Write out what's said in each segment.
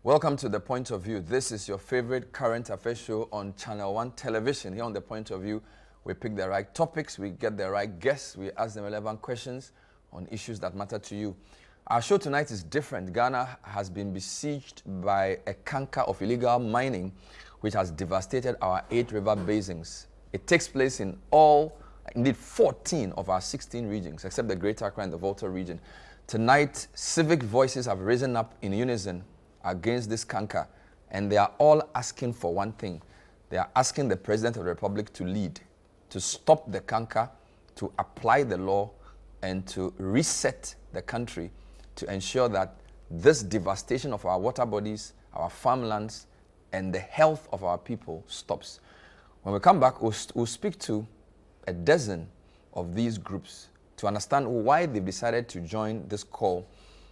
Welcome to The Point of View. This is your favorite current affairs show on Channel 1 television. Here on The Point of View, we pick the right topics, we get the right guests, we ask them relevant questions on issues that matter to you. Our show tonight is different. Ghana has been besieged by a canker of illegal mining, which has devastated our 8 river basins. It takes place in all, indeed 14 of our 16 regions, except the Greater Accra and the Volta region. Tonight, civic voices have risen up in unison against this canker, and they are all asking for one thing. They are asking the President of the Republic to lead, to stop the canker, to apply the law, and to reset the country to ensure that this devastation of our water bodies, our farmlands, and the health of our people stops. When we come back, we'll speak to a dozen of these groups to understand why they've decided to join this call,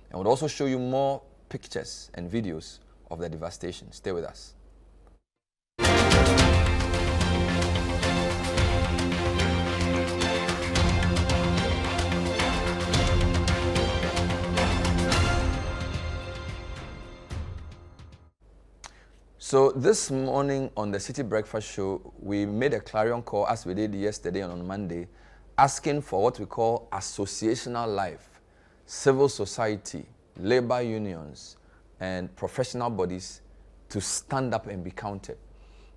and we'll also show you more pictures and videos of the devastation. Stay with us. So this morning on the City Breakfast Show, we made a clarion call, as we did yesterday and on Monday, asking for what we call associational life, civil society, labor unions, and professional bodies to stand up and be counted.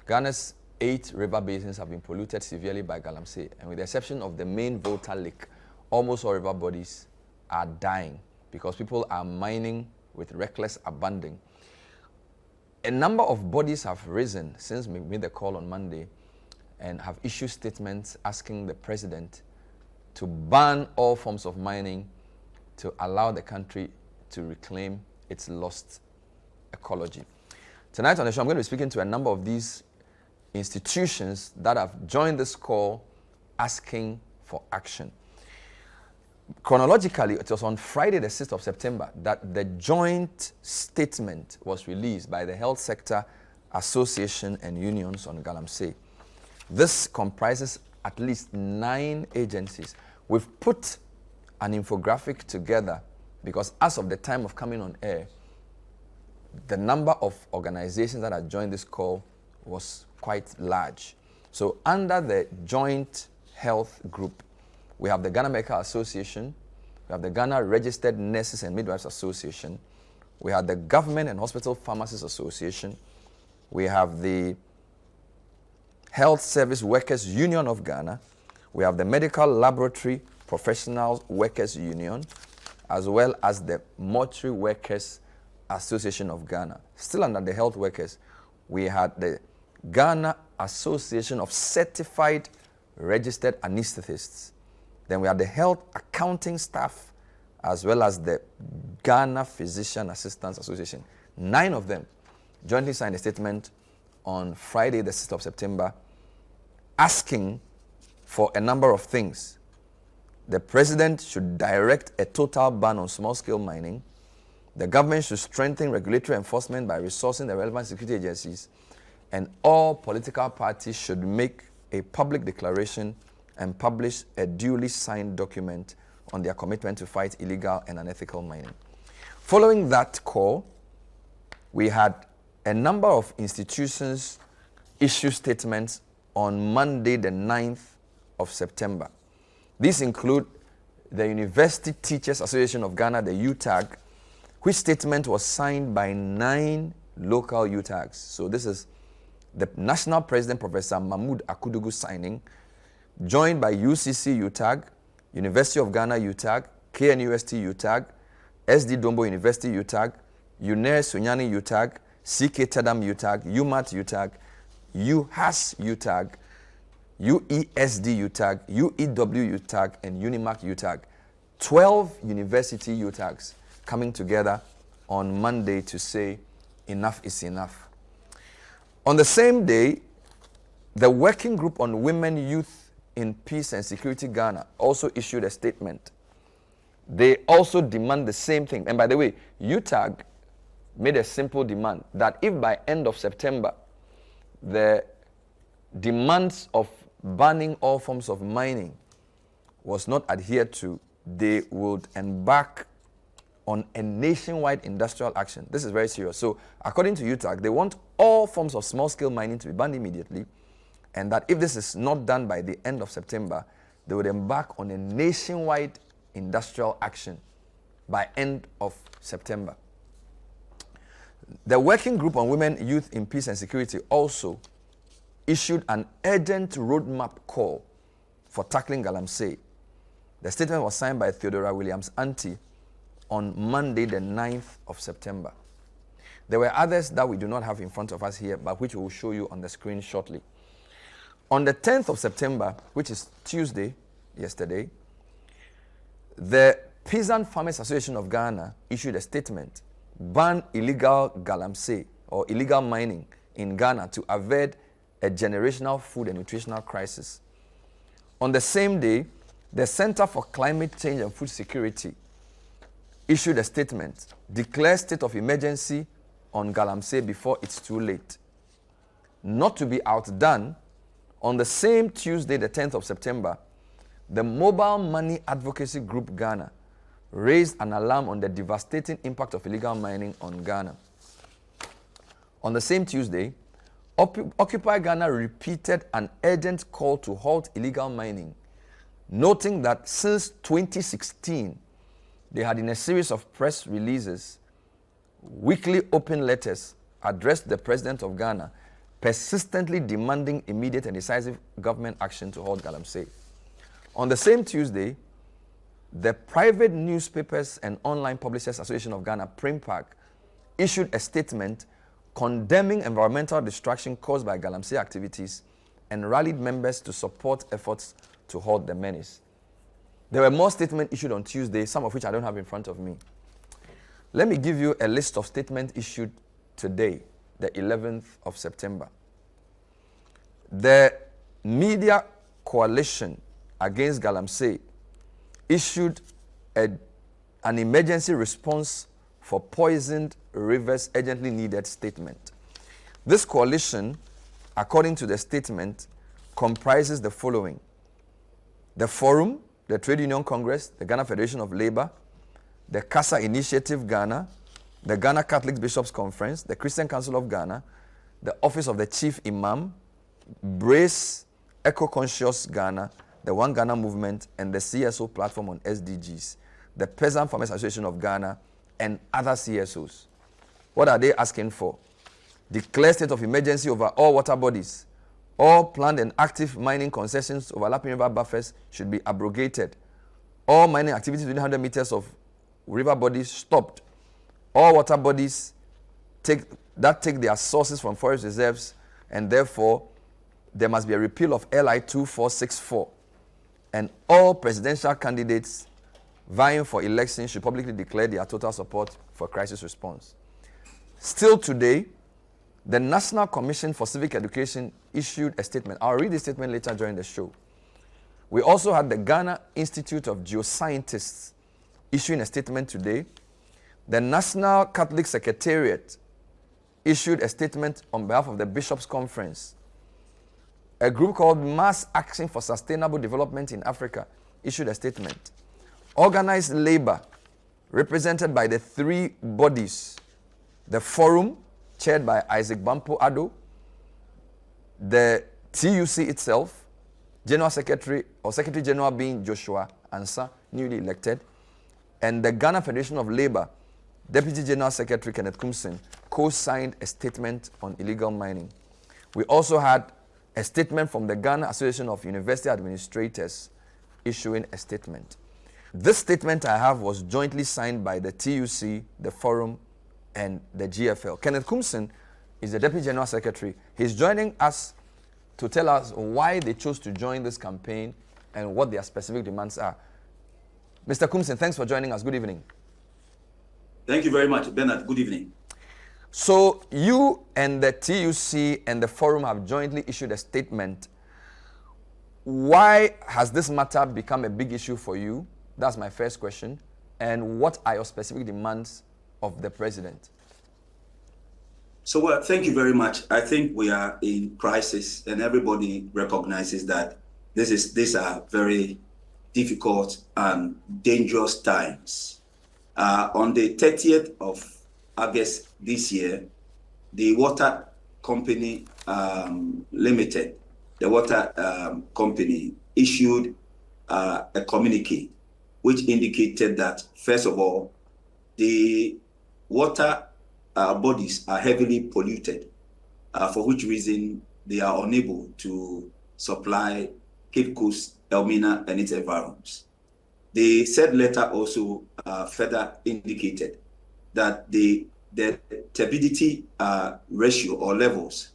Ghana's 8 river basins have been polluted severely by Galamsey, and with the exception of the main Volta Lake, almost all river bodies are dying because people are mining with reckless abandon. A number of bodies have risen since we made the call on Monday and have issued statements asking the president to ban all forms of mining to allow the country to reclaim its lost ecology. Tonight on the show, I'm going to be speaking to a number of these institutions that have joined this call asking for action. Chronologically, it was on Friday, the 6th of September, that the joint statement was released by the Health Sector Association and Unions on Galamsey. This comprises at least 9 agencies. We've put an infographic together because as of the time of coming on air, the number of organizations that had joined this call was quite large. So under the joint health group, we have the Ghana Medical Association, we have the Ghana Registered Nurses and Midwives Association, we have the Government and Hospital Pharmacists Association, we have the Health Service Workers Union of Ghana, we have the Medical Laboratory Professional Workers Union, as well as the Mortuary Workers Association of Ghana. Still under the health workers, we had the Ghana Association of Certified Registered Anesthetists. Then we had the Health Accounting Staff, as well as the Ghana Physician Assistants Association. 9 of them jointly signed a statement on Friday, the 6th of September, asking for a number of things. The president should direct a total ban on small-scale mining. The government should strengthen regulatory enforcement by resourcing the relevant security agencies. And all political parties should make a public declaration and publish a duly signed document on their commitment to fight illegal and unethical mining. Following that call, we had a number of institutions issue statements on Monday, the 9th of September. These include the University Teachers Association of Ghana, the UTAG, which statement was signed by 9 local UTAGs. So this is the National President, Professor Mahmoud Akudugu, signing, joined by UCC UTAG, University of Ghana UTAG, KNUST UTAG, SD Dombo University UTAG, UNER Sunyani UTAG, CK Tadam UTAG, UMAT UTAG, UHAS UTAG, UESD UTAG, UEW UTAG, and UNIMAC UTAG. 12 university UTAGs coming together on Monday to say enough is enough. On the same day, the Working Group on Women, Youth in Peace and Security Ghana also issued a statement. They also demand the same thing. And by the way, UTAG made a simple demand that if by end of September, the demands of banning all forms of mining was not adhered to, they would embark on a nationwide industrial action. This is very serious. So according to UTAG, they want all forms of small-scale mining to be banned immediately, and that if this is not done by the end of September, they would embark on a nationwide industrial action by end of September. The Working Group on Women, Youth in Peace and Security also issued an urgent roadmap call for tackling Galamsey. The statement was signed by Theodora Williams-Anti on Monday, the 9th of September. There were others that we do not have in front of us here, but which we will show you on the screen shortly. On the 10th of September, which is Tuesday, yesterday, the Peasant Farmers Association of Ghana issued a statement, ban illegal Galamsey or illegal mining in Ghana to avert a generational food and nutritional crisis. On the same day, the Center for Climate Change and Food Security issued a statement, declare state of emergency on Galamsey before it's too late. Not to be outdone, on the same Tuesday, the 10th of September, the Mobile Money Advocacy Group Ghana raised an alarm on the devastating impact of illegal mining on Ghana. On the same Tuesday, Occupy Ghana repeated an urgent call to halt illegal mining, noting that since 2016, they had, in a series of press releases, weekly open letters addressed the President of Ghana, persistently demanding immediate and decisive government action to halt Galamsey. On the same Tuesday, the Private Newspapers and Online Publishers Association of Ghana, PRIMPAG, issued a statement condemning environmental destruction caused by Galamsey activities and rallied members to support efforts to halt the menace. There were more statements issued on Tuesday, some of which I don't have in front of me. Let me give you a list of statements issued today, the 11th of September. The Media Coalition Against Galamsey issued an emergency response for poisoned rivers urgently needed statement. This coalition, according to the statement, comprises the following: the Forum, the Trade Union Congress, the Ghana Federation of Labour, the CASA Initiative Ghana, the Ghana Catholic Bishops Conference, the Christian Council of Ghana, the Office of the Chief Imam, Brace, Eco-Conscious Ghana, the One Ghana Movement, and the CSO Platform on SDGs, the Peasant Farmers Association of Ghana, and other CSOs. What are they asking for? Declare state of emergency over all water bodies. All planned and active mining concessions overlapping river buffers should be abrogated. All mining activities within 100 meters of river bodies stopped. All water bodies take their sources from forest reserves, and therefore there must be a repeal of LI 2464. And all presidential candidates vying for election should publicly declare their total support for crisis response. Still today, the National Commission for Civic Education issued a statement. I'll read this statement later during the show. We also had the Ghana Institute of Geoscientists issuing a statement today. The National Catholic Secretariat issued a statement on behalf of the Bishops' Conference. A group called Mass Action for Sustainable Development in Africa issued a statement. Organized labor, represented by the three bodies: the Forum, chaired by Isaac Bampo Addo, the TUC itself, General Secretary or Secretary General being Joshua Ansa, newly elected, and the Ghana Federation of Labour, Deputy General Secretary Kenneth Kumsin, co-signed a statement on illegal mining. We also had a statement from the Ghana Association of University Administrators issuing a statement. This statement I have was jointly signed by the TUC, the Forum, and the GFL. Kenneth Kumsin is the Deputy General Secretary. He's joining us to tell us why they chose to join this campaign and what their specific demands are. Mr. Kumsin, thanks for joining us. Good evening. Thank you very much, Bernard. Good evening. So you and the TUC and the Forum have jointly issued a statement. Why has this matter become a big issue for you? That's my first question. And what are your specific demands of the president? So thank you very much. I think we are in crisis, and everybody recognizes that these are very difficult and dangerous times. On the 30th of August this year, the water company limited, the water company issued a communique which indicated that, first of all, the water bodies are heavily polluted, for which reason they are unable to supply Cape Coast, Elmina, and its environs. The said letter also further indicated that the turbidity ratio or levels,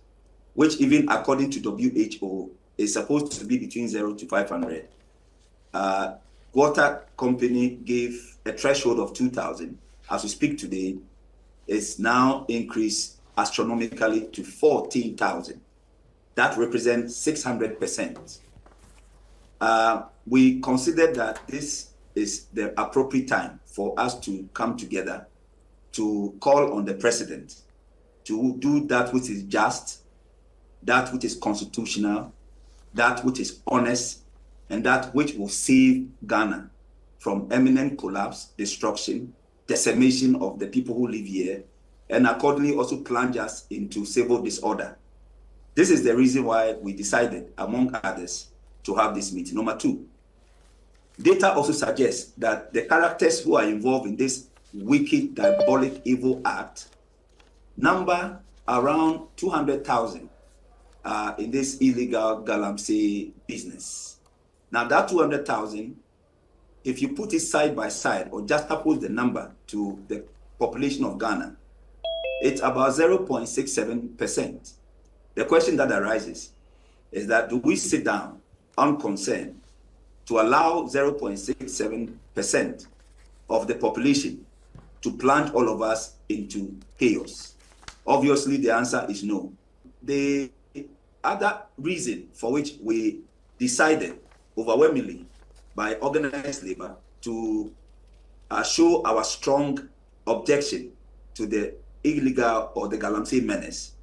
which even according to WHO is supposed to be between 0 to 500, water company gave a threshold of 2,000. As we speak today, it's now increased astronomically to 14,000. That represents 600%. We consider that this is the appropriate time for us to come together to call on the president to do that which is just, that which is constitutional, that which is honest, and that which will save Ghana from imminent collapse, destruction, decimation of the people who live here, and accordingly also plunge us into civil disorder. This is the reason why we decided, among others, to have this meeting. Number two, data also suggests that the characters who are involved in this wicked, diabolic, evil act number around 200,000 in this illegal Galamsey business. Now that 200,000, if you put it side by side or just juxtapose the number to the population of Ghana, it's about 0.67%. The question that arises is that, do we sit down unconcerned to allow 0.67% of the population to plunge all of us into chaos? Obviously, the answer is no. The other reason for which we decided overwhelmingly by organized labor to show our strong objection to the illegal or the Galamsey menace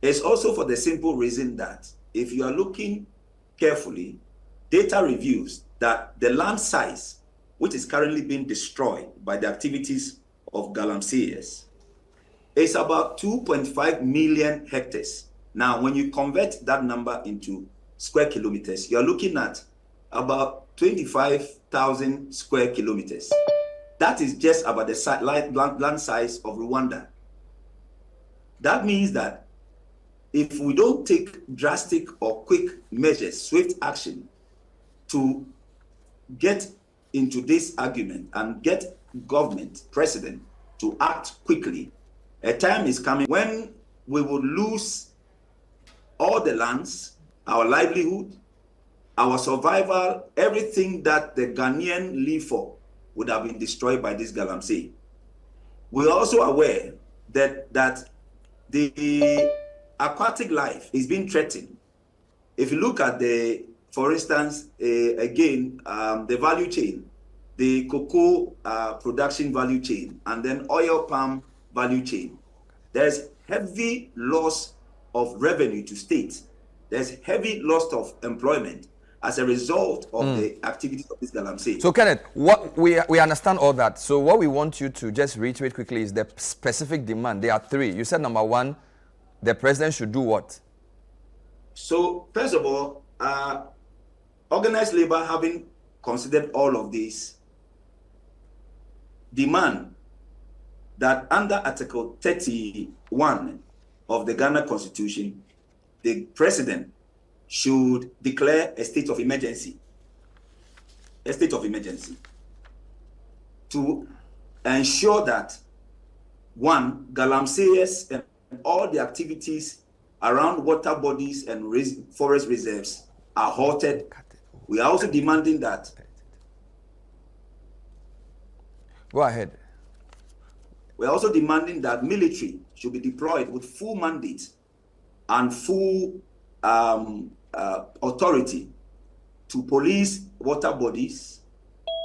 is also for the simple reason that if you are looking carefully, data reveals that the land size which is currently being destroyed by the activities of Galamseyers is about 2.5 million hectares. Now, when you convert that number into square kilometers, you're looking at about 25,000 square kilometers. That is just about the land size of Rwanda. That means that if we don't take drastic or quick measures, swift action to get into this argument and get government, president, to act quickly, a time is coming when we will lose all the lands, our livelihood, our survival, everything that the Ghanaian live for would have been destroyed by this Galamsey. We're also aware that the aquatic life is being threatened. If you look at for instance, the value chain, the cocoa production value chain, and then oil palm value chain, there's heavy loss of revenue to state. There's heavy loss of employment as a result of the activities of this Galamsey. So Kenneth, what we understand all that. So what we want you to just reiterate quickly is the specific demand. There are three. You said number one, the president should do what? So first of all, organized labor, having considered all of these, demand that under Article 31 of the Ghana Constitution, the president should declare a state of emergency. A state of emergency. To ensure that, one, Galamseyers and all the activities around water bodies and forest reserves are halted. We are also demanding that. Go ahead. We are also demanding that military should be deployed with full mandate and full authority to police water bodies,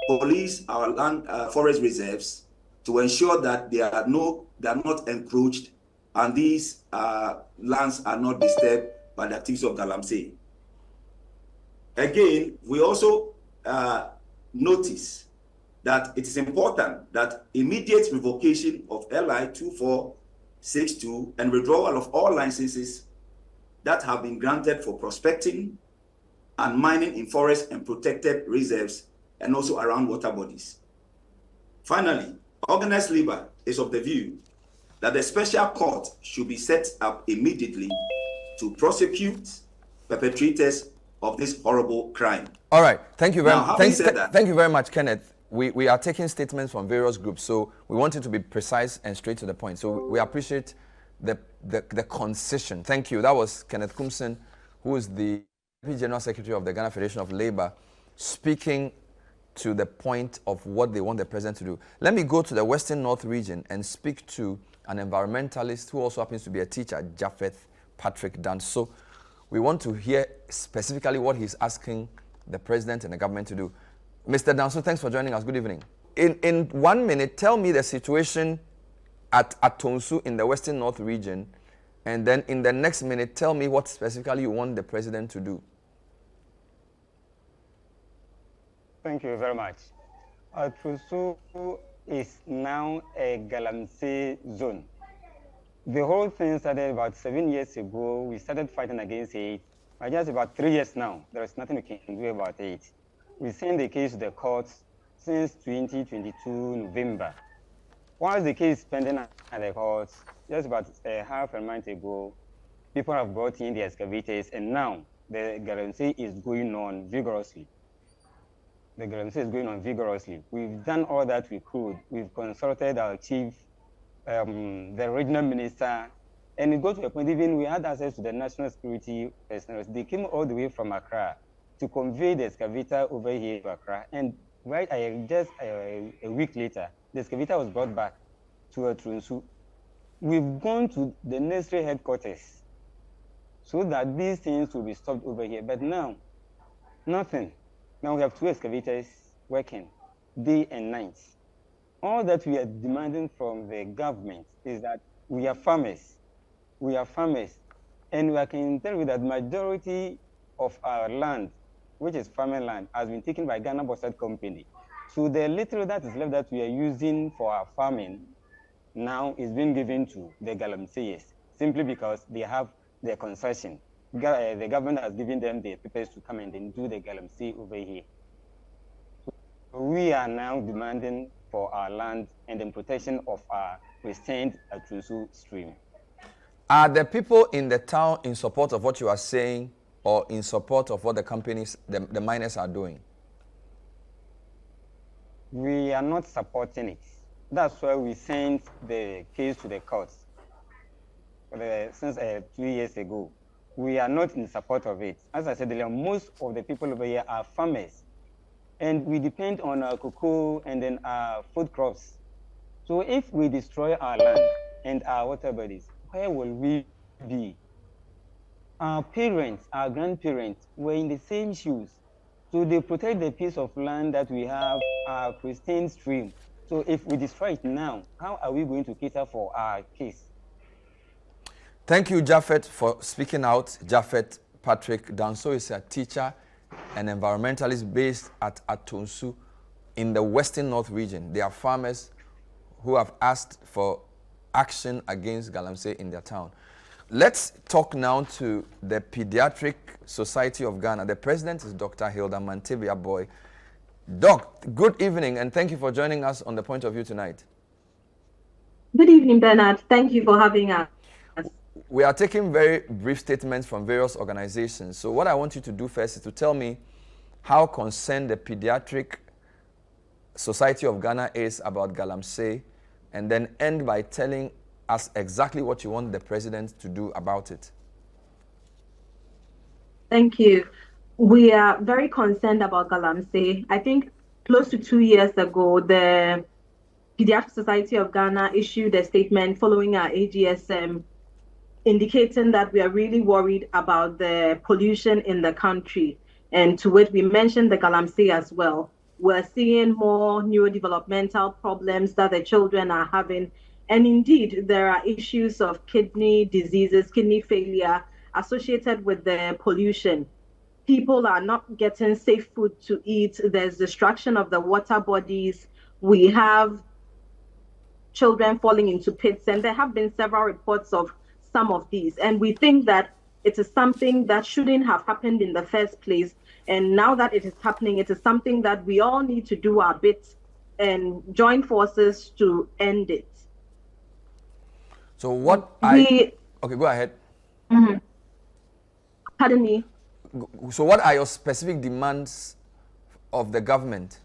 police our land forest reserves, to ensure that they are not encroached and these lands are not disturbed by the activities of Galamsey. Again, we also notice that it is important that immediate revocation of LI 2462 and withdrawal of all licenses that have been granted for prospecting and mining in forests and protected reserves and also around water bodies. Finally, organized labor is of the view that the special court should be set up immediately to prosecute perpetrators of this horrible crime. All right, thank you very much. Thank you very much, Kenneth. We are taking statements from various groups, so we want it to be precise and straight to the point. So we appreciate the concision. Thank you. That was Kenneth Kumsen, who is the General Secretary of the Ghana Federation of Labour, speaking to the point of what they want the president to do. Let me go to the Western North region and speak to an environmentalist who also happens to be a teacher, Japheth Patrick Danso. We want to hear specifically what he's asking the president and the government to do. Mr. Danso, thanks for joining us. Good evening. In 1 minute, tell me the situation at Atonsu in the Western North region, and then in the next minute, tell me what specifically you want the president to do. Thank you very much. Atonsu is now a Galamsey zone. The whole thing started about 7 years ago. We started fighting against it. But just about 3 years now, there is nothing we can do about it. We sent the case to the courts since 2022 November. Once the case is pending at the courts, just about half a month ago, people have brought in the excavators, and now the Galamsey is going on vigorously. The Galamsey is going on vigorously. We've done all that we could. We've consulted our chief, the regional minister, and it got to a point even we had access to the national security personnel. They came all the way from Accra to convey the excavator over here to Accra. And just a week later, the excavator was brought back to Atonsu. We've gone to the necessary headquarters so that these things will be stopped over here. But now, nothing. Now we have 2 excavators working day and night. All that we are demanding from the government is that we are farmers. We are farmers. And I can tell you that majority of our land, which is farming land, has been taken by Ghana Bauxite Company. So the little that is left that we are using for our farming now is being given to the Galamseyers, simply because they have their concession. The government has given them the papers to come and then do the Galamsey over here. So we are now demanding for our land and the protection of our pristine Atonsu stream. Are the people in the town in support of what you are saying, or in support of what the companies, the miners are doing? We are not supporting it. That's why we sent the case to the courts since 2 years ago. We are not in support of it. As I said earlier, most of the people over here are farmers, and we depend on our cocoa and then our food crops. So if we destroy our land and our water bodies, where will we be? Our parents, our grandparents were in the same shoes. So they protect the piece of land that we have, our pristine stream. So if we destroy it now, how are we going to cater for our case? Thank you, Japheth, for speaking out. Japheth Patrick Danso is a teacher and environmentalist based at Atonsu in the Western North region. They are farmers who have asked for action against Galamsey in their town. Let's talk now to the Pediatric Society of Ghana. The president is Dr. Hilda Mantebia Boy. Doc, good evening, and thank you for joining us on The Point of View tonight. Good evening, Bernard. Thank you for having us. We are taking very brief statements from various organizations. So what I want you to do first is to tell me how concerned the Pediatric Society of Ghana is about Galamsey, and then end by telling us exactly what you want the president to do about it. Thank you. We are very concerned about Galamsey. I think close to 2 years ago, the Pediatric Society of Ghana issued a statement following our AGSM indicating that we are really worried about the pollution in the country. And to which we mentioned the Galamsey as well. We're seeing more neurodevelopmental problems that the children are having. And indeed, there are issues of kidney diseases, kidney failure associated with the pollution. People are not getting safe food to eat. There's destruction of the water bodies. We have children falling into pits, and there have been several reports of some of these. And we think that it is something that shouldn't have happened in the first place. And now that it is happening, it is something that we all need to do our bit and join forces to end it. So what okay, go ahead. Pardon me. So what are your specific demands of the government?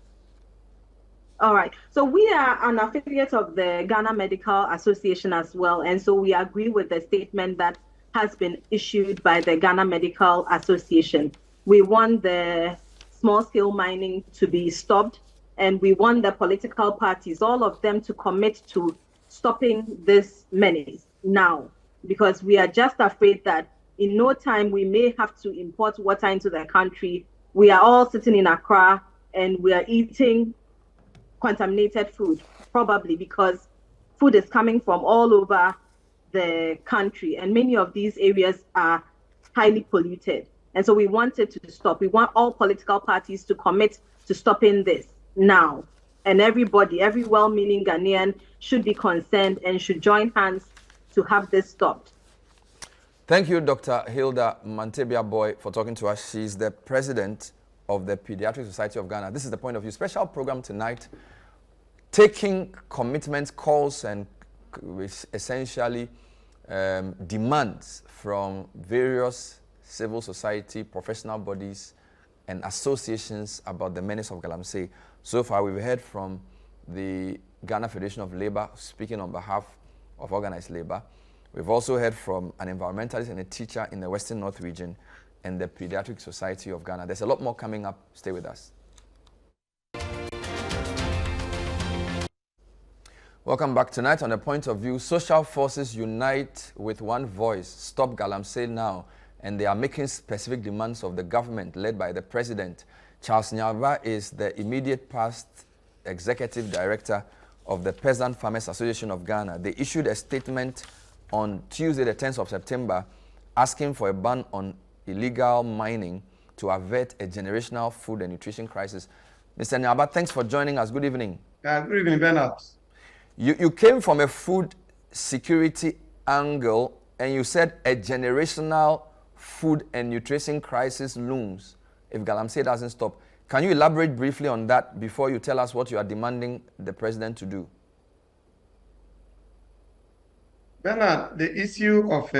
All right. So we are an affiliate of the Ghana Medical Association as well. And so we agree with the statement that has been issued by the Ghana Medical Association. We want the small-scale mining to be stopped, and we want the political parties, all of them, to commit to stopping this menace now, because we are just afraid that in no time we may have to import water into the country. We are all sitting in Accra and we are eating contaminated food, probably because food is coming from all over the country, and many of these areas are highly polluted. And so we want it to stop. We want all political parties to commit to stopping this now. And everybody, every well-meaning Ghanaian should be concerned and should join hands to have this stopped. Thank you, Dr. Hilda Mantebia-Boy, for talking to us. She's the president of the Pediatric Society of Ghana. This is the Point of View special program tonight, taking commitments, calls, and essentially demands from various civil society, professional bodies, and associations about the menace of Galamsey. So far, we've heard from the Ghana Federation of Labour, speaking on behalf of organized labor. We've also heard from an environmentalist and a teacher in the Western North region and the Pediatric Society of Ghana. There's a lot more coming up. Stay with us. Welcome back. Tonight on The Point of View, social forces unite with one voice. Stop Galamsey now. And they are making specific demands of the government led by the president. Charles Nyaba is the immediate past executive director of the Peasant Farmers Association of Ghana. They issued a statement on Tuesday, the 10th of September, asking for a ban on illegal mining to avert a generational food and nutrition crisis. Mr. Nyaba, thanks for joining us. Good evening. Good evening, Bernard. You came from a food security angle, and you said a generational food and nutrition crisis looms if Galamsey doesn't stop. Can you elaborate briefly on that before you tell us what you are demanding the president to do? Bernard, the issue of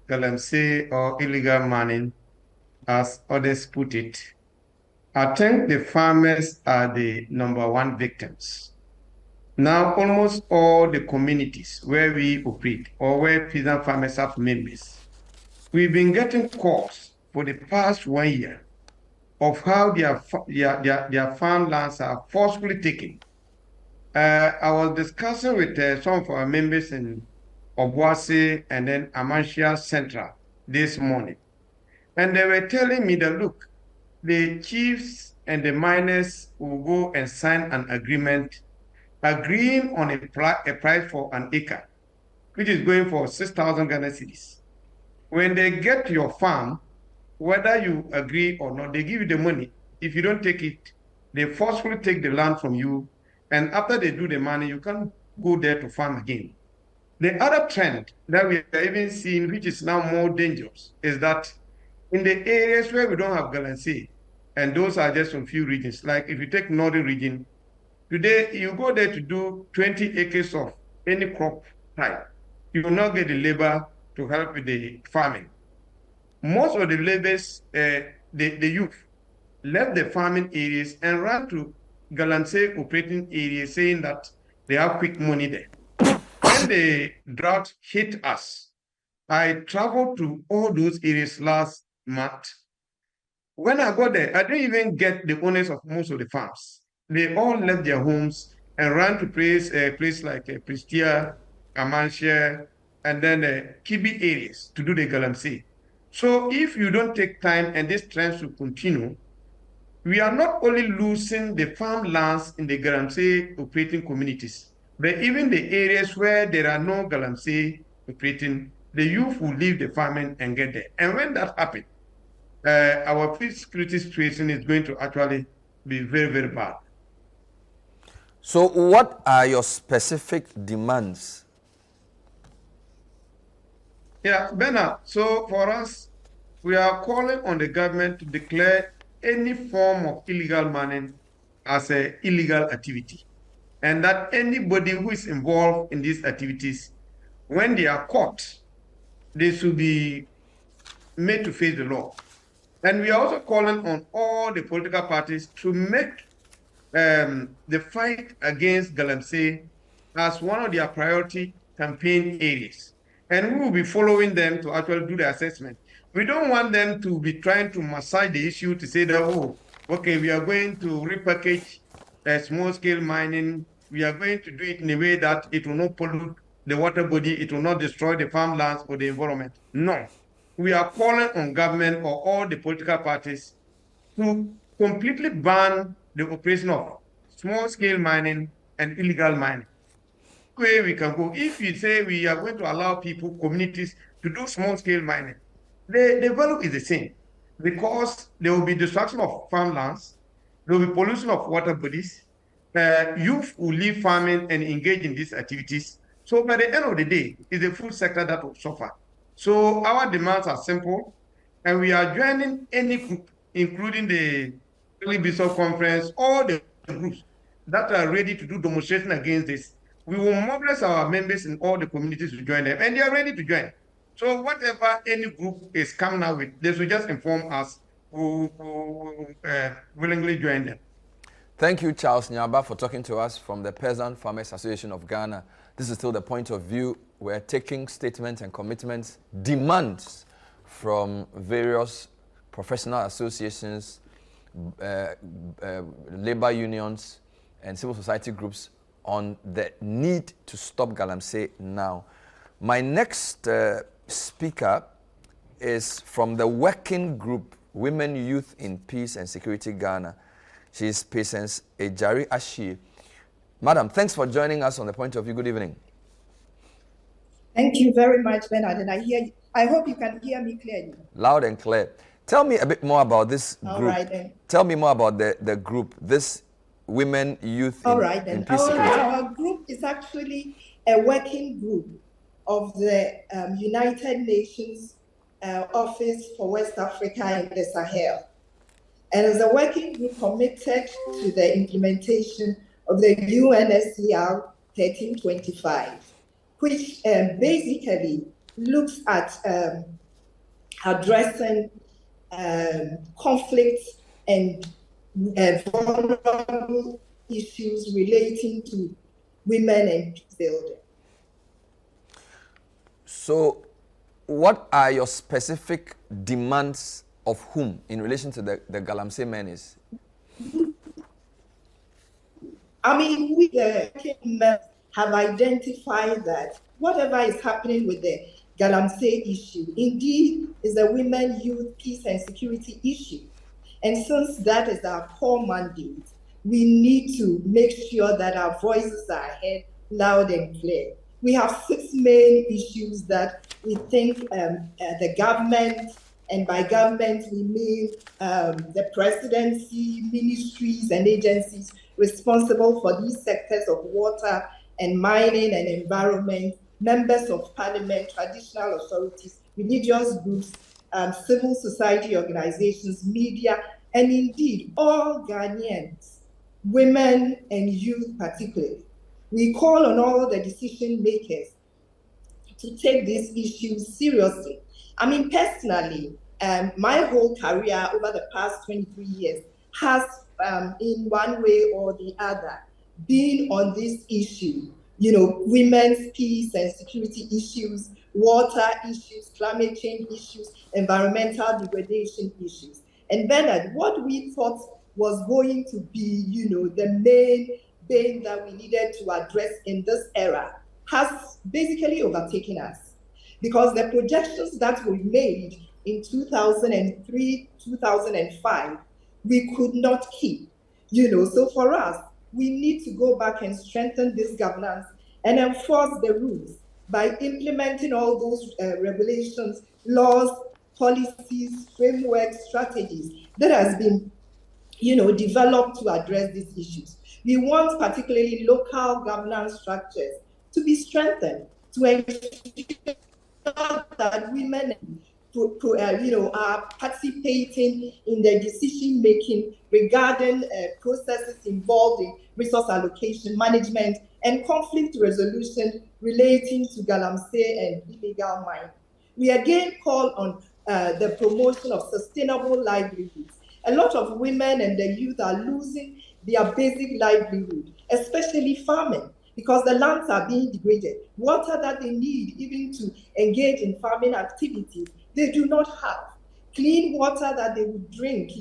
Galamsey or illegal mining, as others put it, I think the farmers are the #1 victims. Now, almost all the communities where we operate or where peasant farmers have members, we've been getting calls for the past 1 year of how their farmlands are forcefully taken. I was discussing with some of our members in Obuasi and then Amansia Central this morning. And they were telling me that, look, the chiefs and the miners will go and sign an agreement agreeing on a price for an acre, which is going for 6,000 Ghana cedis. When they get to your farm, whether you agree or not, they give you the money. If you don't take it, they forcefully take the land from you. And after they do the money, you can't go there to farm again. The other trend that we are even seeing, which is now more dangerous, is that in the areas where we don't have Galamsey, and those are just some few regions, like if you take northern region, today you go there to do 20 acres of any crop type, you will not get the labor to help with the farming. Most of the laborers, the youth, left the farming areas and ran to Galamsey operating areas, saying that they have quick money there. When the drought hit us, I traveled to all those areas last month. When I got there, I didn't even get the owners of most of the farms. They all left their homes and ran to place like Pristia, Amansia, and then Kibi areas to do the Galamsey. So if you don't take time and this trend should continue, we are not only losing the farmlands in the Galamsey operating communities, but even the areas where there are no Galamsey operating, the youth will leave the farming and get there. And when that happens, our food security situation is going to actually be very, very bad. So what are your specific demands? Yeah, Bernard, so for us, we are calling on the government to declare any form of illegal mining as an illegal activity, and that anybody who is involved in these activities, when they are caught, they should be made to face the law. And we are also calling on all the political parties to make the fight against Galamsey as one of their priority campaign areas. And we will be following them to actually do the assessment. We don't want them to be trying to massage the issue to say that, oh, okay, we are going to repackage small-scale mining. We are going to do it in a way that it will not pollute the water body, it will not destroy the farmlands or the environment. No. We are calling on government or all the political parties to completely ban the operation of small-scale mining and illegal mining. Where we can go, if you say we are going to allow people, communities, to do small-scale mining, the value is the same because there will be destruction of farmlands, there will be pollution of water bodies, youth will leave farming and engage in these activities. So by the end of the day, it's the food sector that will suffer. So our demands are simple, and we are joining any group, including the Daily Bishop Conference, all the groups that are ready to do demonstration against this. We will mobilize our members in all the communities to join them, and they are ready to join. So whatever any group is coming out with, they should just inform us who willingly join them. Thank you, Charles Nyaba, for talking to us from the Peasant Farmers Association of Ghana. This is still the point of view. We're taking statements and commitments, demands from various professional associations, labor unions, and civil society groups on the need to stop Galamsey now. My next speaker is from the working group Women, Youth in Peace and Security Ghana. She is Patience Ejari Ashie. Madam, thanks for joining us on The Point of View. Good evening. Thank you very much, Bernard. And I hope you can hear me clearly. Loud and clear. Tell me a bit more about this group. All right, then. Tell me more about the group, this Women, Youth in Peace Security. Our group is actually a working group of the United Nations Office for West Africa and the Sahel. And as a working group committed to the implementation of the UNSCR 1325, which basically looks at addressing conflicts and vulnerable issues relating to women and peace building. So, what are your specific demands of whom in relation to the Galamsey menace? I mean, we have identified that whatever is happening with the Galamsey issue indeed is a women, youth, peace and security issue. And since that is our core mandate, we need to make sure that our voices are heard loud and clear. We have 6 main issues that we think the government, and by government we mean the presidency, ministries and agencies responsible for these sectors of water and mining and environment, members of parliament, traditional authorities, religious groups, civil society organizations, media, and indeed all Ghanaians, women and youth particularly. We call on all the decision makers to take these issues seriously. I mean, personally, my whole career over the past 23 years has, in one way or the other, been on this issue. You know, women's peace and security issues, water issues, climate change issues, environmental degradation issues. And Bernard, what we thought was going to be, you know, the main thing that we needed to address in this era has basically overtaken us, because the projections that we made in 2003, 2005, we could not keep. You know, so for us, we need to go back and strengthen this governance and enforce the rules by implementing all those regulations, laws, policies, frameworks, strategies that has been developed to address these issues. We want particularly local governance structures to be strengthened to ensure that women are participating in the decision making regarding processes involved in resource allocation, management, and conflict resolution relating to Galamsey and illegal mining. We again call on the promotion of sustainable livelihoods. A lot of women and the youth are losing their basic livelihood, especially farming, because the lands are being degraded. Water that they need even to engage in farming activities, they do not have. Clean water that they would drink,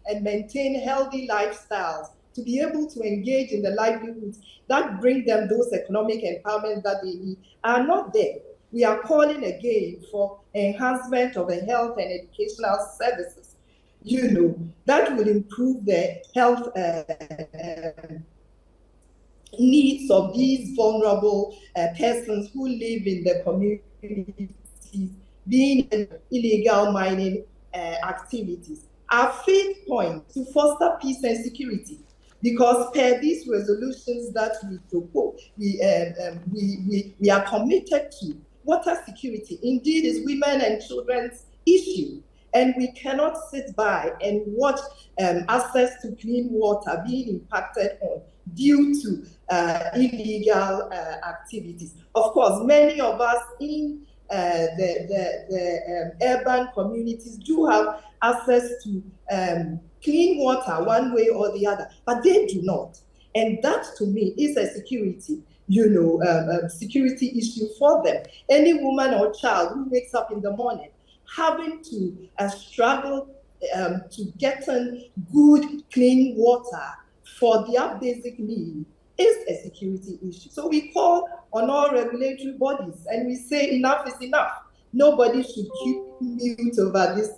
and maintain healthy lifestyles to be able to engage in the livelihoods that bring them those economic empowerment that they need are not there. We are calling again for enhancement of the health and educational services, that will improve the health needs of these vulnerable persons who live in the communities being in illegal mining activities. Our fifth point, to foster peace and security, because per these resolutions that we propose, we are committed to water security. Indeed, is women and children's issue. And we cannot sit by and watch access to clean water being impacted on due to illegal activities. Of course, many of us in the urban communities do have access to clean water one way or the other, but they do not. And that, to me, is a security, security issue for them. Any woman or child who wakes up in the morning having to struggle to get good, clean water for their basic need is a security issue. So we call on all regulatory bodies and we say enough is enough. Nobody should keep mute over these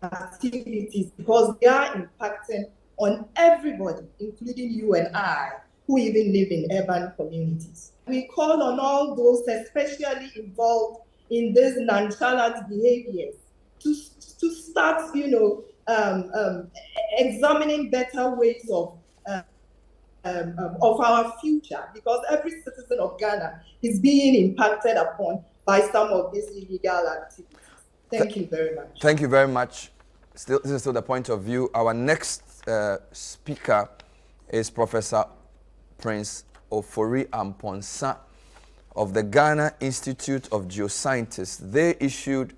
activities because they are impacting on everybody, including you and I, who even live in urban communities. We call on all those especially involved in these nonchalant behaviors to start, examining better ways of our future, because every citizen of Ghana is being impacted upon by some of these illegal activities. Thank you very much. Thank you very much. This is still the point of view. Our next speaker is Professor Prince Ofori Amponsa of the Ghana Institute of Geoscientists. They issued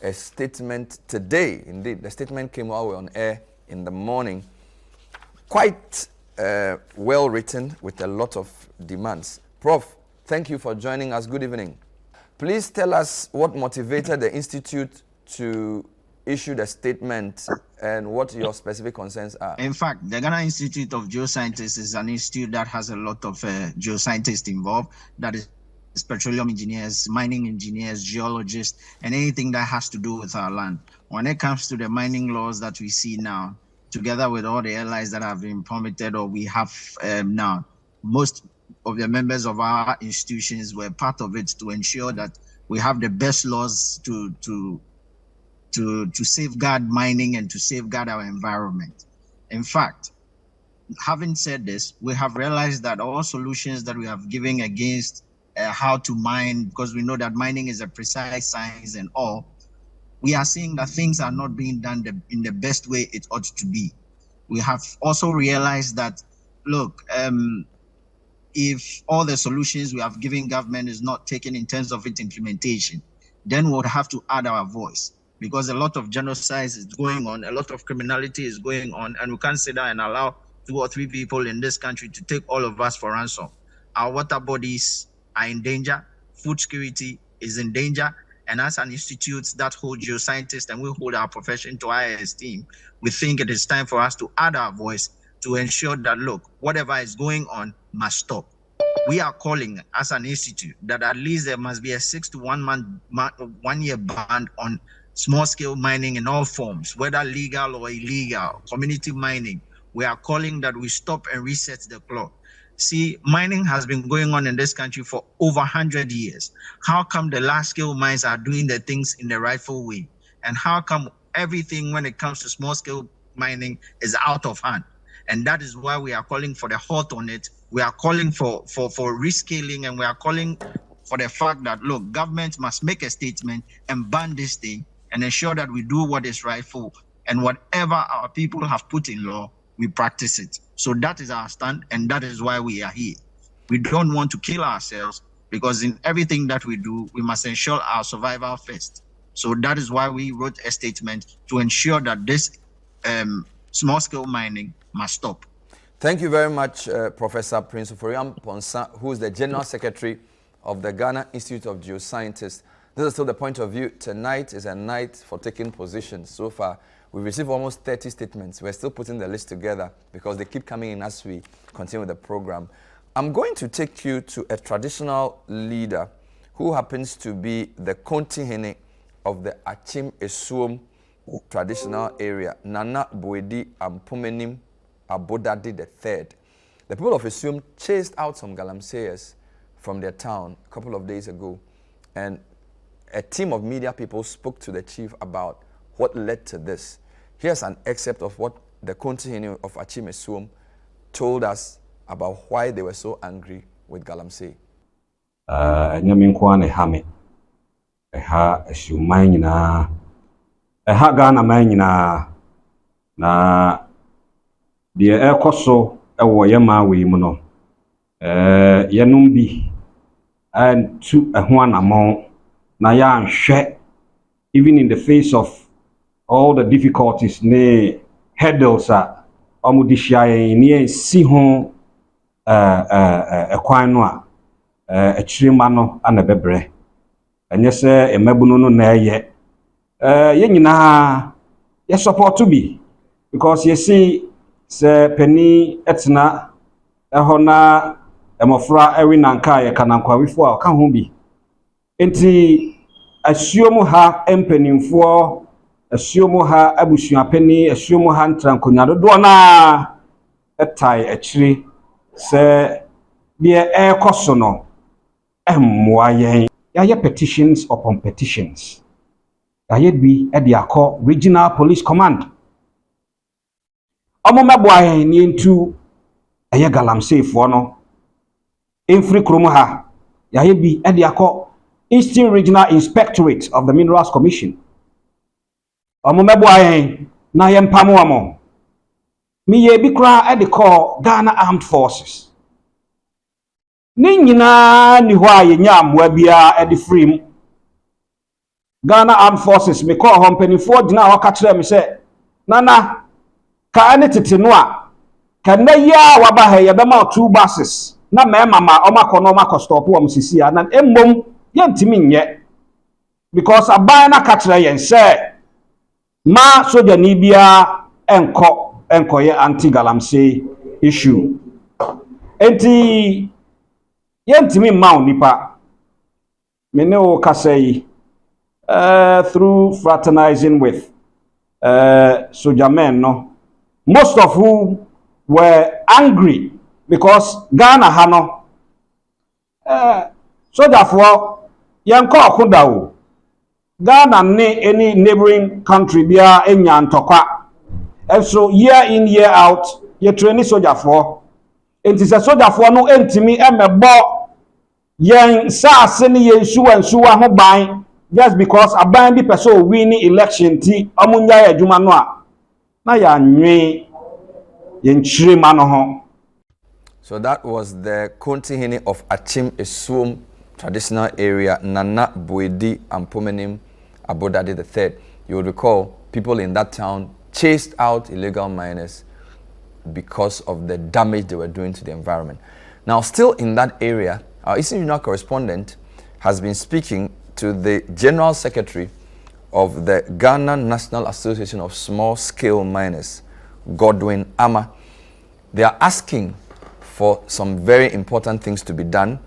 a statement today. Indeed, the statement came out on air in the morning. Quite well written with a lot of demands. Prof, thank you for joining us. Good evening. Please tell us what motivated the Institute to issue the statement and what your specific concerns are. In fact, the Ghana Institute of Geoscientists is an institute that has a lot of geoscientists involved. That is petroleum engineers, mining engineers, geologists, and anything that has to do with our land. When it comes to the mining laws that we see now, together with all the allies that have been permitted or we have now, most of the members of our institutions were part of it to ensure that we have the best laws to safeguard mining and to safeguard our environment. In fact, having said this, we have realized that all solutions that we have given against how to mine, because we know that mining is a precise science and all, we are seeing that things are not being done in the best way it ought to be. We have also realized that, look, if all the solutions we have given government is not taken in terms of its implementation, then we'll have to add our voice, because a lot of genocide is going on, a lot of criminality is going on, and we can't sit down and allow 2 or 3 people in this country to take all of us for ransom. Our water bodies are in danger, food security is in danger, and as an institute that holds geoscientists and we hold our profession to higher esteem, we think it is time for us to add our voice to ensure that, look, whatever is going on must stop. We are calling as an institute that at least there must be a 6 to 1 year ban on small-scale mining in all forms, whether legal or illegal, community mining. We are calling that we stop and reset the clock. See, mining has been going on in this country for over 100 years. How come the large-scale mines are doing the things in the rightful way? And how come everything when it comes to small-scale mining is out of hand. And that is why we are calling for the halt on it. We are calling for rescaling, and we are calling for the fact that, look, government must make a statement and ban this thing and ensure that we do what is rightful, and whatever our people have put in law, we practice it. So that is our stand, and that is why we are here. We don't want to kill ourselves, because in everything that we do, we must ensure our survival first. So that is why we wrote a statement to ensure that this small-scale mining must stop. Thank you very much, Professor Prince Oforiam Ponsa, who is the General Secretary of the Ghana Institute of Geoscientists. This is still the point of view. Tonight is a night for taking positions. So far, we've received almost 30 statements. We're still putting the list together because they keep coming in as we continue with the program. I'm going to take you to a traditional leader who happens to be the Kontihene of the Achim Esuom traditional area, Nana Boedi Ampomenim Abodadi III. The people of Esuom chased out some Galamseyers from their town a couple of days ago, and a team of media people spoke to the chief about what led to this. Here's an excerpt of what the Kontihene of Achim Esuom told us about why they were so angry with Galamsey. Nyaminkwane hame eha Esuman nyina eha Ghana man nyina na de ekoso ewo yema we mu no yenum bi antu eho anamon na ya nhwe, even in the face of all the difficulties ne hurdles a omudishia yen ne si ho ekwan no a echirima no anabebre enye se emabunu no na eye ye nyina ye support to be, because you see se penny etna eho na emofra ewi nanka ye kanankwa wifo a ka ho bi enti asuomu ha empanimfo, asuomu ha abusua penny, asuomu ha ntrankonya dodo na etai echiri se de ekoso no emmoa yen ya petitions upon petitions. Ya bi e de akọ regional police command omo meboa yen ni ntu eye Galamsey fo no emfri kromo ha ya bi e de akọ Eastern Regional Inspectorate of the Minerals Commission. Omo meboa yen na ye mpamo amo mi ye bi kra e de call Ghana Armed Forces. Ni nyina ni ho aye nyamwa bia e de free Ghana Armed Forces me call hompanifo dina ho ka kire me se nana ka ane tete no a ka na ya waba ha ye be ma 2 buses na me mama o makọ no makọ stop o msisi ya na emmom ye ntimi nye, because aban na ka kire yen se ma soja ni bia enko ye anti Galamsey issue enti ye ntimi ma onipa me ne o kasai through fraternizing with soldier men, no, most of whom were angry because Ghana hano soldier for yanko akunda o Ghana ne any neighboring country bia enya ntokwa, and so year in year out ye train soldier for enti se soldier for no entimi emebo yen saase ne yen suwa ho ban just because a bandy person winning election ti amunya adwuma no a na ya nwe yen chirima no ho. So that was the Kontihene of Achim Esuom traditional area, Nana Boedi Ampomenim Abodadi III. You will recall people in that town chased out illegal miners because of the damage they were doing to the environment. Now, still in that area, our Eastern Regional correspondent has been speaking to the General Secretary of the Ghana National Association of Small-Scale Miners, Godwin Ama. They are asking for some very important things to be done,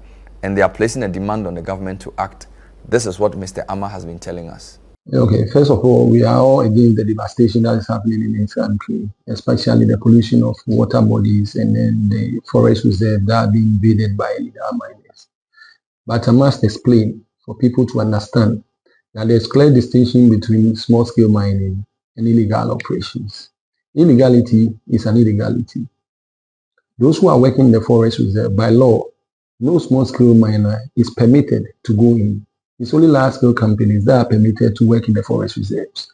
and they are placing a demand on the government to act. This is what Mr. Ama has been telling us. Okay, first of all, we are all against the devastation that is happening in this country, especially the pollution of water bodies and then the forest reserve that are being invaded by illegal miners. But I must explain for people to understand that there's clear distinction between small-scale mining and illegal operations. illegality is an illegality. Those who are working in the forest reserve, by law, no small-scale miner is permitted to go in. It's only large-scale companies that are permitted to work in the forest reserves.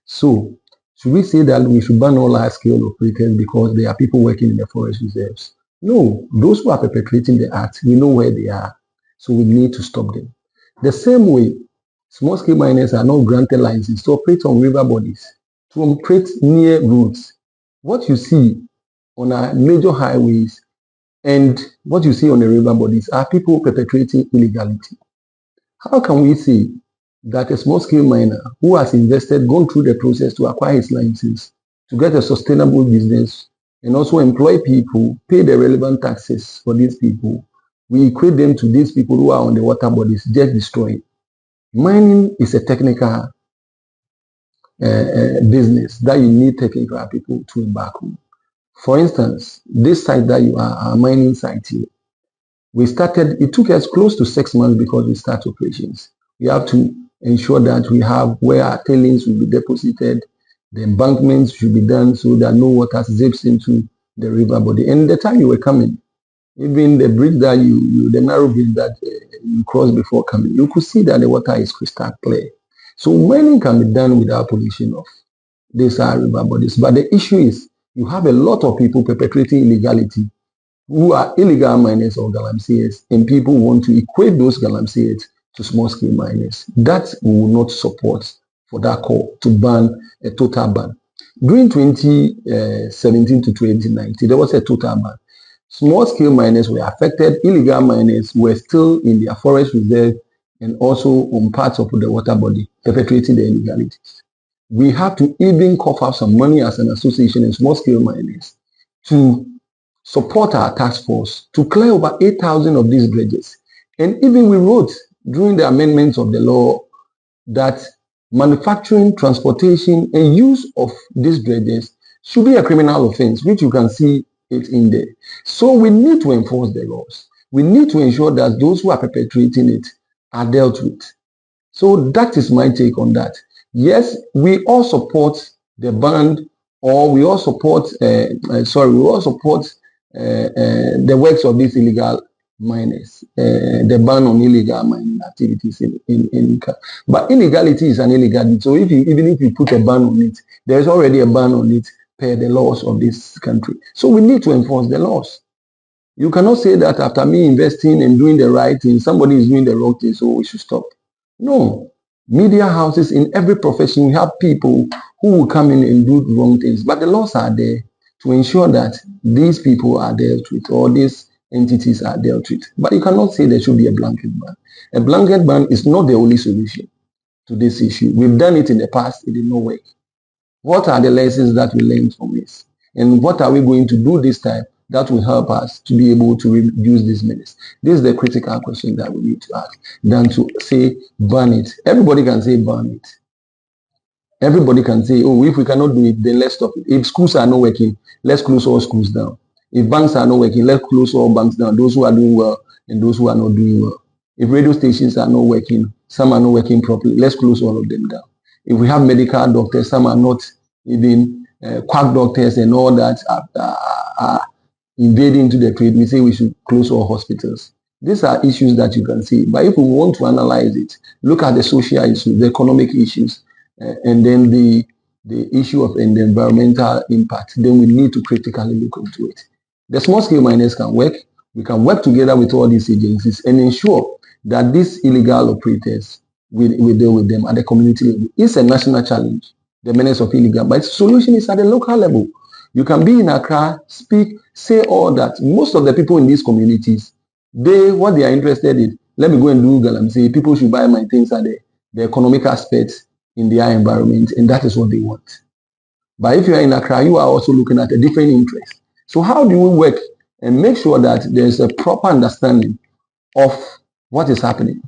So, should we say that we should ban all large-scale operators because there are people working in the forest reserves? No, those who are perpetrating the act, we know where they are. So we need to stop them. The same way, small-scale miners are not granted licenses to operate on river bodies, to operate near roads. What you see on our major highways and what you see on the river bodies are people perpetrating illegality. How can we say that a small-scale miner who has invested, gone through the process to acquire his license, to get a sustainable business, and also employ people, pay the relevant taxes for these people, we equate them to these people who are on the water bodies just destroying? Mining is a technical business that you need technical people to embark on. For instance, this site that you are, our mining site here, we started, it took us close to 6 months because we start operations. We have to ensure that we have where our tailings will be deposited, the embankments should be done so that no water zips into the river body. And the time you were coming, even the bridge that the narrow bridge that you crossed before coming, you could see that the water is crystal clear. So mining can be done without pollution of these river bodies. But the issue is, you have a lot of people perpetrating illegality who are illegal miners or Galamseyers, and people want to equate those Galamseyers to small-scale miners. That we will not support for that call to ban, a total ban. During 2017 to 2019, there was a total ban. Small-scale miners were affected, illegal miners were still in their forest reserve and also on parts of the water body, perpetrating the illegalities. We have to even cough up some money as an association in small-scale miners to support our task force to clear over 8,000 of these dredges. And even we wrote during the amendments of the law that manufacturing, transportation, and use of these dredges should be a criminal offense, which you can see it in there. So we need to enforce the laws. We need to ensure that those who are perpetrating it are dealt with. So that is my take on that. Yes, we all support the ban, or we all support, the works of these illegal miners, the ban on illegal mining activities in but illegality is an illegality. So even if you put a ban on it, there is already a ban on it per the laws of this country. So we need to enforce the laws. You cannot say that after me investing and doing the right thing, somebody is doing the wrong thing, so we should stop. No. Media houses, in every profession, we have people who will come in and do wrong things, but the laws are there to ensure that these people are dealt with, or these entities are dealt with. But you cannot say there should be a blanket ban. A blanket ban is not the only solution to this issue. We've done it in the past, it did not work. What are the lessons that we learned from this? And what are we going to do this time that will help us to be able to reduce this menace? This is the critical question that we need to ask, than to say ban it. Everybody can say ban it. Everybody can say, oh, if we cannot do it, then let's stop it. If schools are not working, let's close all schools down. If banks are not working, let's close all banks down, those who are doing well and those who are not doing well. If radio stations are not working, some are not working properly, let's close all of them down. If we have medical doctors, some are not even quack doctors and all that are invading into the trade, we say we should close all hospitals. These are issues that you can see. But if we want to analyze it, look at the social issues, the economic issues, and then the issue of the environmental impact, then we need to critically look into it. The small-scale miners can work. We can work together with all these agencies and ensure that these illegal operators, we deal with them at the community level. It's a national challenge, the menace of illegal, but the solution is at the local level. You can be in Accra, speak, say all that. Most of the people in these communities, what they are interested in, let me go and do Galamsey. People should buy my things at the economic aspects in their environment, and that is what they want. But if you are in Accra, you are also looking at a different interest. So how do we work and make sure that there is a proper understanding of what is happening?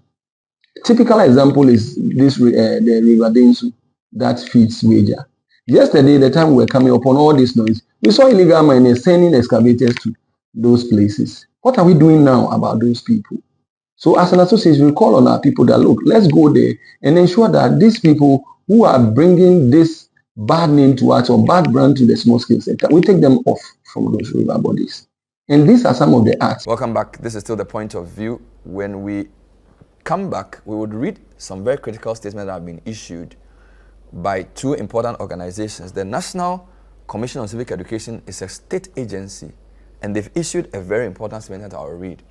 Typical example is this the River Densu that feeds Wager. Yesterday, the time we were coming upon all this noise, we saw illegal miners sending excavators to those places. What are we doing now about those people? So as an association, we call on our people that, look, let's go there and ensure that these people who are bringing this bad name to us or bad brand to the small scale sector, we take them off from those river bodies. And these are some of the acts. Welcome back. This is still the point of view. When we come back, we would read some very critical statements that have been issued by two important organizations. The National Commission on Civic Education is a state agency, and they've issued a very important statement that I'll read.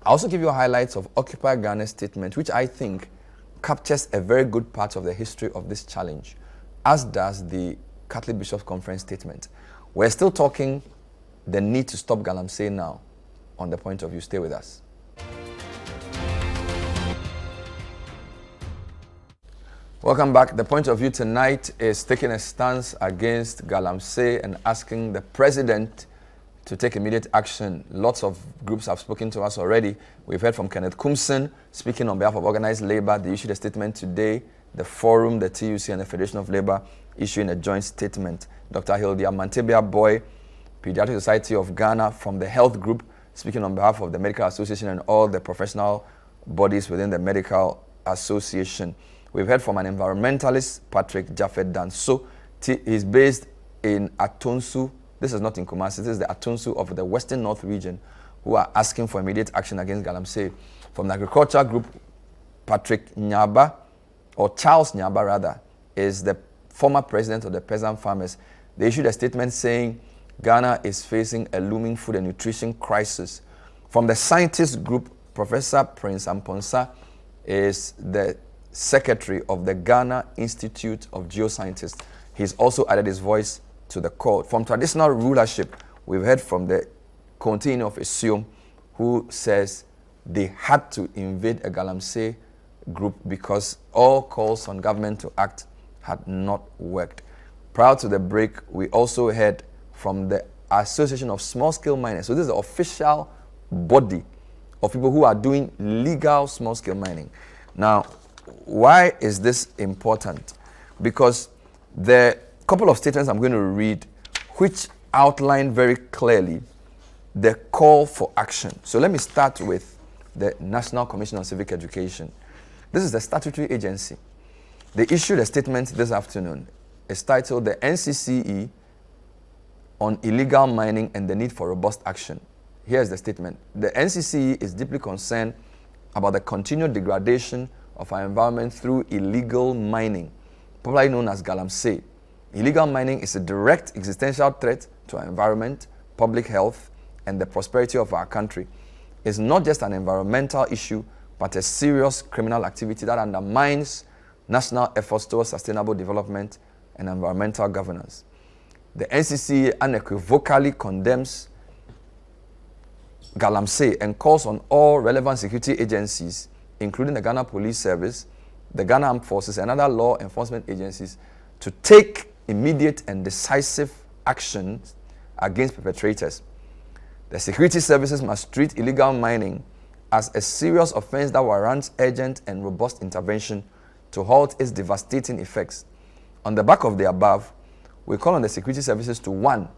I'll also give you highlights of Occupy Ghana's statement, which I think captures a very good part of the history of this challenge, as does the Catholic Bishops' Conference statement. We're still talking the need to stop Galamsey now on the point of view. Stay with us. Welcome back. The point of view tonight is taking a stance against Galamsey and asking the president to take immediate action. Lots of groups have spoken to us already. We've heard from Kenneth Kumsen speaking on behalf of organized labor. They issued a statement today. The Forum, the TUC, and the Federation of Labor issuing a joint statement. Dr. Hildia Mantebia Boy, Pediatric Society of Ghana, from the health group, speaking on behalf of the Medical Association and all the professional bodies within the Medical Association. We've heard from an environmentalist, Patrick Jaffet Danso. He's based in Atonsu. This is not in Kumasi. This is the Atonsu of the Western North region, who are asking for immediate action against Galamsey. From the agriculture group, Patrick Nyaba, or Charles Nyaba rather, is the former president of the peasant farmers. They issued a statement saying Ghana is facing a looming food and nutrition crisis. From the scientist group, Professor Prince Amponsa is the secretary of the Ghana Institute of Geoscientists. He's also added his voice to the call. From traditional rulership, we've heard from the Continent of Isium, who says they had to invade a Galamsey group because all calls on government to act had not worked. Prior to the break, we also heard from the Association of Small-Scale Miners. So this is the official body of people who are doing legal small-scale mining. Now, why is this important? Because the couple of statements I'm going to read which outline very clearly the call for action. So let me start with the National Commission on Civic Education. This is the statutory agency. They issued a statement this afternoon. It's titled the NCCE on Illegal Mining and the Need for Robust Action. Here's the statement. The NCCE is deeply concerned about the continued degradation of our environment through illegal mining, popularly known as Galamsey. Illegal mining is a direct existential threat to our environment, public health, and the prosperity of our country. It's not just an environmental issue, but a serious criminal activity that undermines national efforts towards sustainable development and environmental governance. The NCCE unequivocally condemns Galamsey and calls on all relevant security agencies, including the Ghana Police Service, the Ghana Armed Forces, and other law enforcement agencies, to take immediate and decisive action against perpetrators. The security services must treat illegal mining as a serious offense that warrants urgent and robust intervention to halt its devastating effects. On the back of the above, we call on the security services to 1.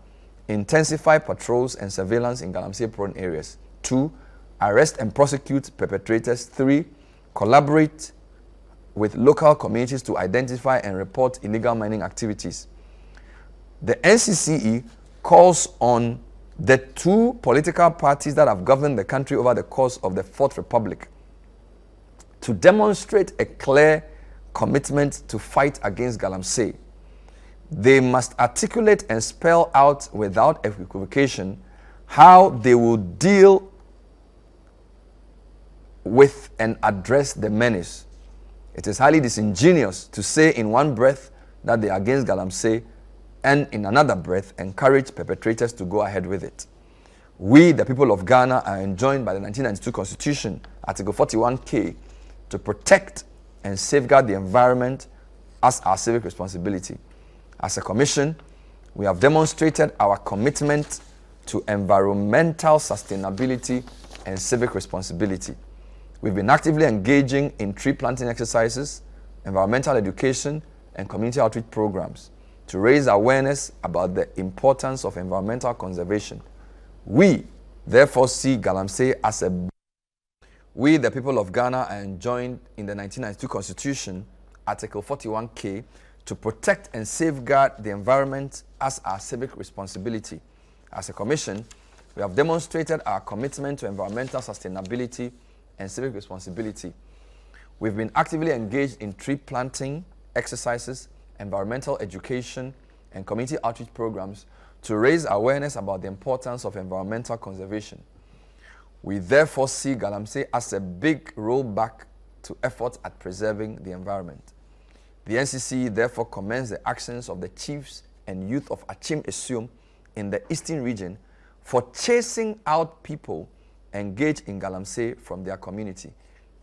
Intensify patrols and surveillance in Galamsey-prone areas. 2. Arrest and prosecute perpetrators. 3. Collaborate with local communities to identify and report illegal mining activities. The NCCE calls on the 2 political parties that have governed the country over the course of the Fourth Republic to demonstrate a clear commitment to fight against Galamsey. They must articulate and spell out without equivocation how they will deal with and address the menace. It is highly disingenuous to say in one breath that they are against Galamsey and in another breath encourage perpetrators to go ahead with it. We, the people of Ghana, are enjoined by the 1992 Constitution, Article 41K, to protect and safeguard the environment as our civic responsibility. As a commission, we have demonstrated our commitment to environmental sustainability and civic responsibility. We've been actively engaging in tree planting exercises, environmental education, and community outreach programs to raise awareness about the importance of environmental conservation. We, therefore, see Galamsey as a... We, the people of Ghana, are enjoined in the 1992 Constitution, Article 41K, to protect and safeguard the environment as our civic responsibility. As a commission, we have demonstrated our commitment to environmental sustainability and civic responsibility. We've been actively engaged in tree planting exercises, environmental education, and community outreach programs to raise awareness about the importance of environmental conservation. We therefore see Galamsey as a big rollback to efforts at preserving the environment. The NCC therefore commends the actions of the chiefs and youth of Achim Esium in the eastern region for chasing out people engaged in Galamsey from their community,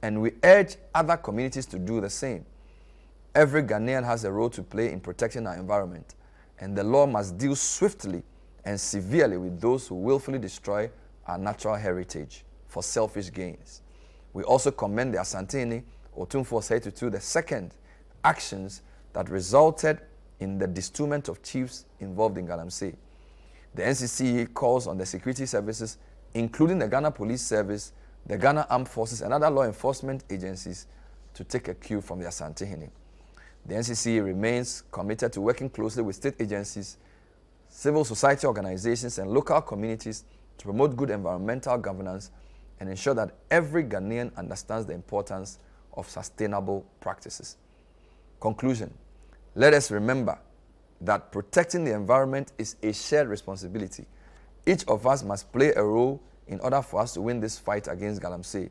and we urge other communities to do the same. Every Ghanaian has a role to play in protecting our environment, and the law must deal swiftly and severely with those who willfully destroy our natural heritage for selfish gains. We also commend the Asantehene Otumfuo Osei Tutu II actions that resulted in the destoolment of chiefs involved in Galamsey. The NCC calls on the security services, including the Ghana Police Service, the Ghana Armed Forces, and other law enforcement agencies to take a cue from the Asantehene. The NCC remains committed to working closely with state agencies, civil society organizations, and local communities to promote good environmental governance and ensure that every Ghanaian understands the importance of sustainable practices. Conclusion: let us remember that protecting the environment is a shared responsibility. Each of us must play a role in order for us to win this fight against Galamsey.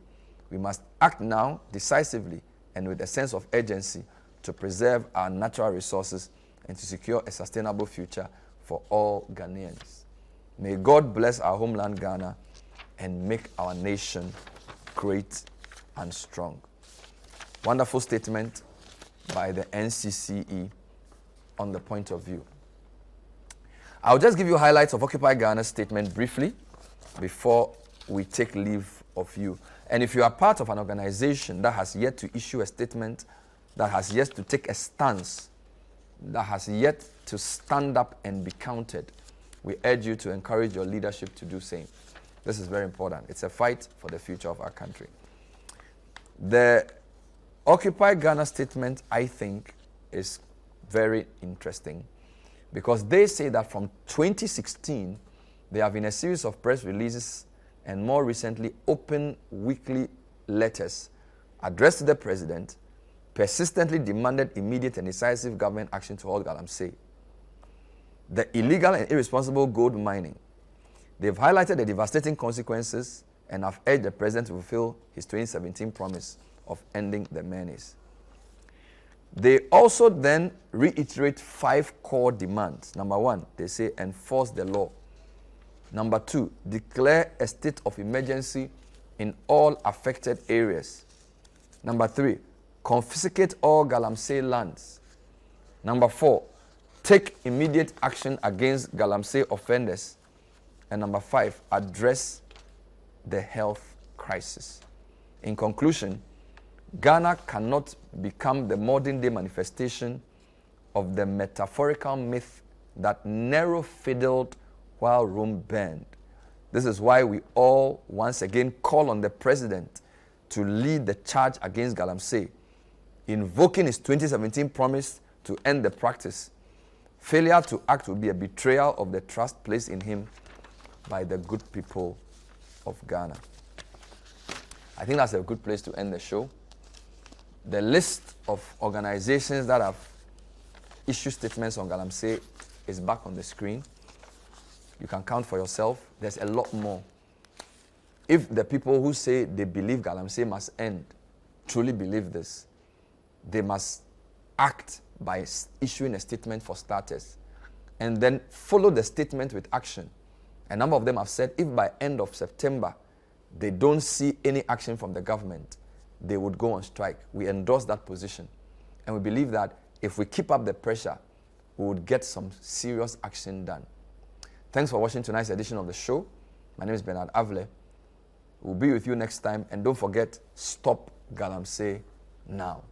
We must act now decisively and with a sense of urgency to preserve our natural resources and to secure a sustainable future for all Ghanaians. May God bless our homeland Ghana and make our nation great and strong. Wonderful statement by the NCCE on the point of view. I'll just give you highlights of Occupy Ghana's statement briefly before we take leave of you. And if you are part of an organization that has yet to issue a statement, that has yet to take a stance, that has yet to stand up and be counted, we urge you to encourage your leadership to do same. This is very important. It's a fight for the future of our country. The Occupy Ghana statement, I think, is very interesting because they say that from 2016, there have been a series of press releases and more recently open weekly letters addressed to the president, persistently demanded immediate and decisive government action to halt Galamsey, the illegal and irresponsible gold mining. They've highlighted the devastating consequences and have urged the president to fulfill his 2017 promise of ending the menace. They also then reiterate 5 core demands. Number 1, they say enforce the law. Number 2, declare a state of emergency in all affected areas. Number 3, confiscate all Galamsey lands. Number 4, take immediate action against Galamsey offenders. And number 5, address the health crisis. In conclusion, Ghana cannot become the modern-day manifestation of the metaphorical myth that Nero fiddled while Rome burned. This is why we all once again call on the president to lead the charge against Galamsey, invoking his 2017 promise to end the practice. Failure to act will be a betrayal of the trust placed in him by the good people of Ghana. I think that's a good place to end the show. The list of organizations that have issued statements on Galamsey is back on the screen. You can count for yourself. There's a lot more. If the people who say they believe Galamsey must end truly believe this, they must act by issuing a statement for starters and then follow the statement with action. A number of them have said if by end of September they don't see any action from the government, they would go on strike. We endorse that position. And we believe that if we keep up the pressure, we would get some serious action done. Thanks for watching tonight's edition of the show. My name is Bernard Avle. We'll be with you next time. And don't forget, stop Galamsey now.